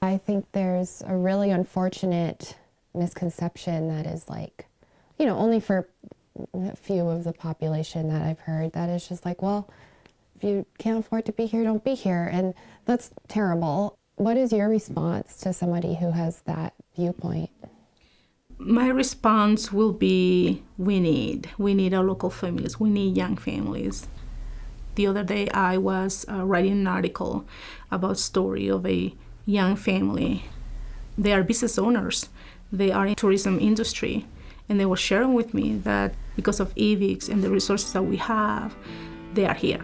I think there's a really unfortunate misconception that is like, only for a few of the population that I've heard, that is just like, well, if you can't afford to be here, don't be here. And that's terrible. What is your response to somebody who has that viewpoint? My response will be, we need our local families. We need young families. The other day I was writing an article about a story of a young family. They are business owners. They are in tourism industry. And they were sharing with me that because of Evics and the resources that we have, they are here.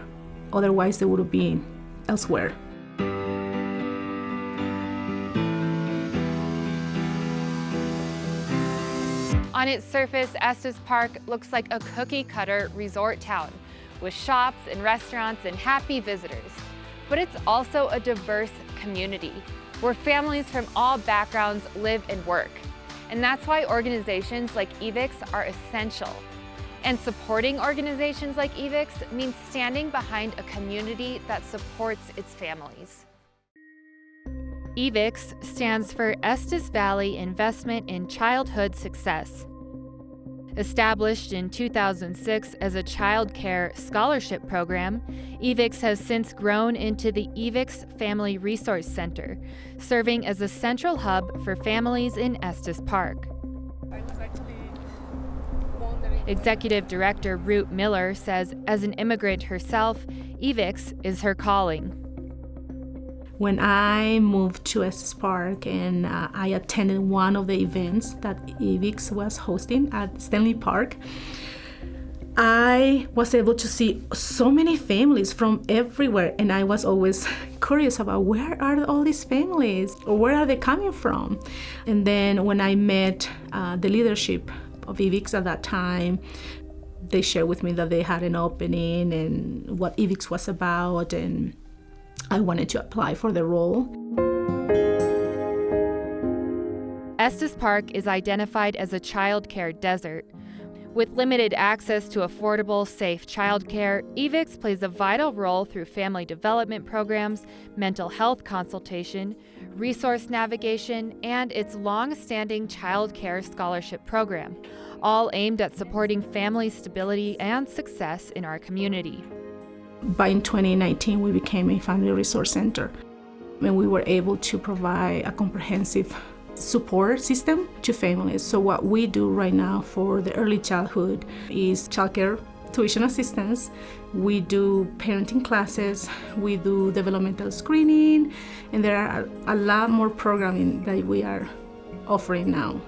Otherwise, they would have been elsewhere. On its surface, Estes Park looks like a cookie-cutter resort town with shops and restaurants and happy visitors. But it's also a diverse community where families from all backgrounds live and work. And that's why organizations like Evics are essential. And supporting organizations like Evics means standing behind a community that supports its families. Evics stands for Estes Valley Investment in Childhood Success. Established in 2006 as a childcare scholarship program, Evics has since grown into the Evics Family Resource Center, serving as a central hub for families in Estes Park. Executive Director Rut Miller says, as an immigrant herself, Evics is her calling. When I moved to Estes Park and I attended one of the events that Evics was hosting at Stanley Park, I was able to see so many families from everywhere, and I was always curious about where are all these families, or where are they coming from? And then when I met the leadership of Evics at that time, they shared with me that they had an opening and what Evics was about, and I wanted to apply for the role. Estes Park is identified as a childcare desert. With limited access to affordable, safe childcare, Evics plays a vital role through family development programs, mental health consultation, resource navigation, and its long-standing childcare scholarship program, all aimed at supporting family stability and success in our community. By 2019, we became a family resource center, and we were able to provide a comprehensive support system to families. So what we do right now for the early childhood is childcare tuition assistance. We do parenting classes, we do developmental screening, and there are a lot more programming that we are offering now.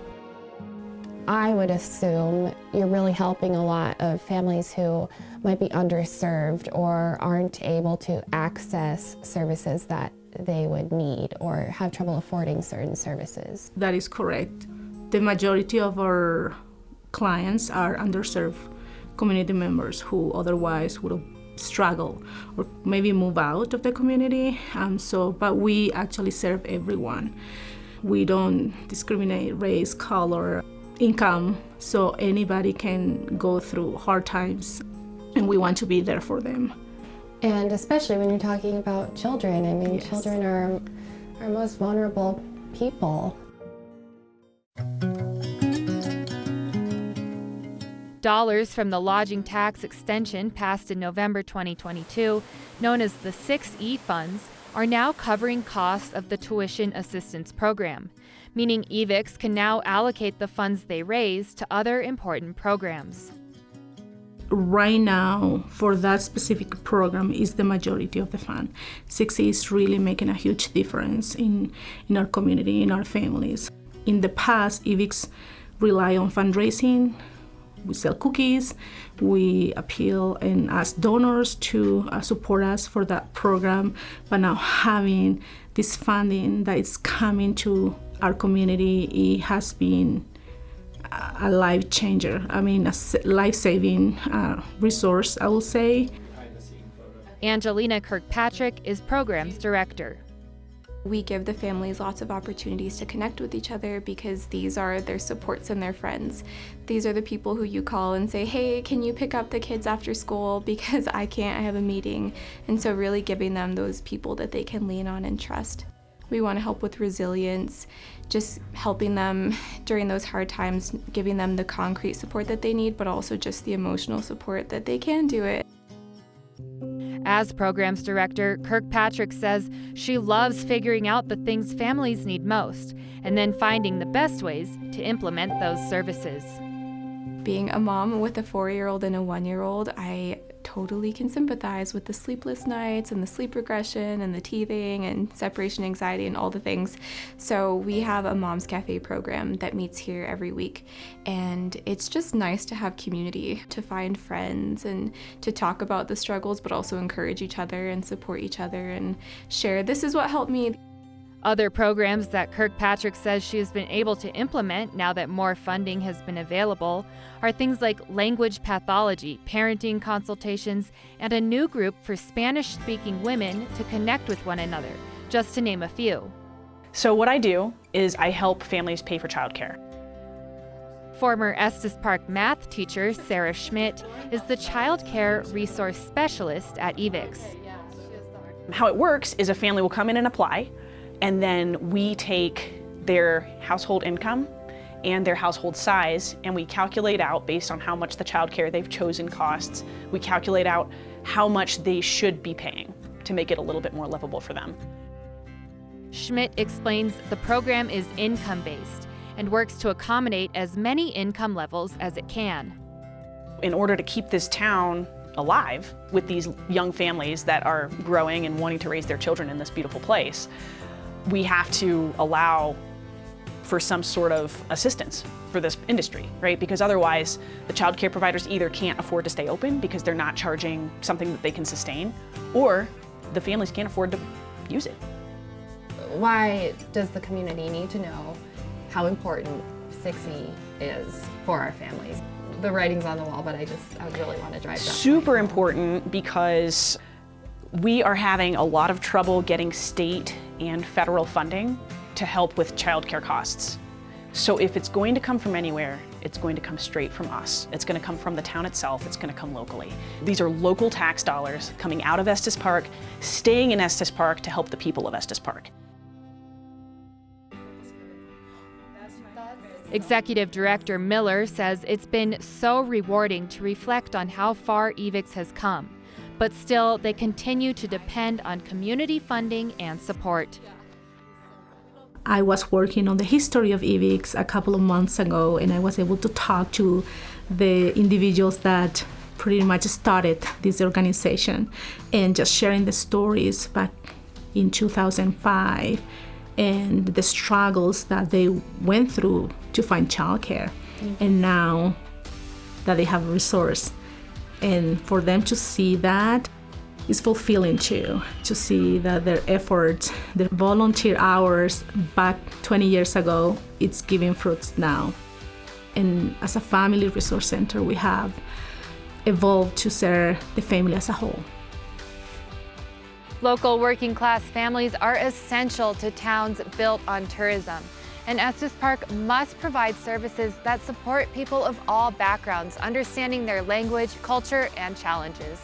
I would assume you're really helping a lot of families who might be underserved or aren't able to access services that they would need or have trouble affording certain services. That is correct. The majority of our clients are underserved community members who otherwise would struggle or maybe move out of the community. But we actually serve everyone. We don't discriminate race, color, income, so anybody can go through hard times, and we want to be there for them. And especially when you're talking about children, I mean, Yes. Children are our most vulnerable people. Dollars from the lodging tax extension passed in November 2022, known as the 6E funds, are now covering costs of the tuition assistance program, meaning Evics can now allocate the funds they raise to other important programs. Right now, for that specific program, is the majority of the fund. 6E is really making a huge difference in our community, in our families. In the past, Evics rely on fundraising. We sell cookies, we appeal and ask donors to support us for that program, but now having this funding that is coming to our community, it has been a life changer. I mean, a life-saving resource, I will say. Angelina Kirkpatrick is Programs Director. We give the families lots of opportunities to connect with each other because these are their supports and their friends. These are the people who you call and say, hey, can you pick up the kids after school because I can't, I have a meeting. And so really giving them those people that they can lean on and trust. We want to help with resilience, just helping them during those hard times, giving them the concrete support that they need, but also just the emotional support that they can do it. As programs director, Kirkpatrick says she loves figuring out the things families need most and then finding the best ways to implement those services. Being a mom with a 4-year-old and a 1-year-old, I totally can sympathize with the sleepless nights and the sleep regression and the teething and separation anxiety and all the things. So we have a Mom's Cafe program that meets here every week, and it's just nice to have community, to find friends and to talk about the struggles, but also encourage each other and support each other and share, this is what helped me. Other programs that Kirkpatrick says she has been able to implement now that more funding has been available are things like language pathology, parenting consultations, and a new group for Spanish-speaking women to connect with one another, just to name a few. So what I do is I help families pay for childcare. Former Estes Park math teacher Sarah Schmidt is the child care resource specialist at Evics. How it works is a family will come in and apply, and then we take their household income and their household size, and we calculate out, based on how much the child care they've chosen costs, we calculate out how much they should be paying to make it a little bit more livable for them. Schmidt explains the program is income-based and works to accommodate as many income levels as it can. In order to keep this town alive with these young families that are growing and wanting to raise their children in this beautiful place, we have to allow for some sort of assistance for this industry, right? Because otherwise, the child care providers either can't afford to stay open because they're not charging something that they can sustain, or the families can't afford to use it. Why does the community need to know how important 6E is for our families? The writing's on the wall, but I really want to drive that. Super important, because we are having a lot of trouble getting state and federal funding to help with childcare costs. So if it's going to come from anywhere, it's going to come straight from us. It's going to come from the town itself. It's going to come locally. These are local tax dollars coming out of Estes Park, staying in Estes Park to help the people of Estes Park. Executive Director Miller says it's been so rewarding to reflect on how far Evics has come, but still they continue to depend on community funding and support. I was working on the history of Evics a couple of months ago, and I was able to talk to the individuals that pretty much started this organization, and just sharing the stories back in 2005 and the struggles that they went through to find childcare. And now that they have a resource, and for them to see that is fulfilling too, to see that their efforts, their volunteer hours back 20 years ago, it's giving fruits now. And as a family resource center, we have evolved to serve the family as a whole. Local working class families are essential to towns built on tourism, and Estes Park must provide services that support people of all backgrounds, understanding their language, culture, and challenges.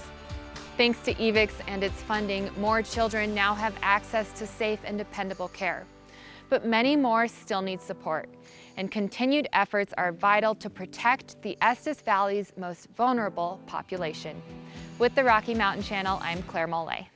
Thanks to Evics and its funding, more children now have access to safe and dependable care. But many more still need support, and continued efforts are vital to protect the Estes Valley's most vulnerable population. With the Rocky Mountain Channel, I'm Claire Mollet.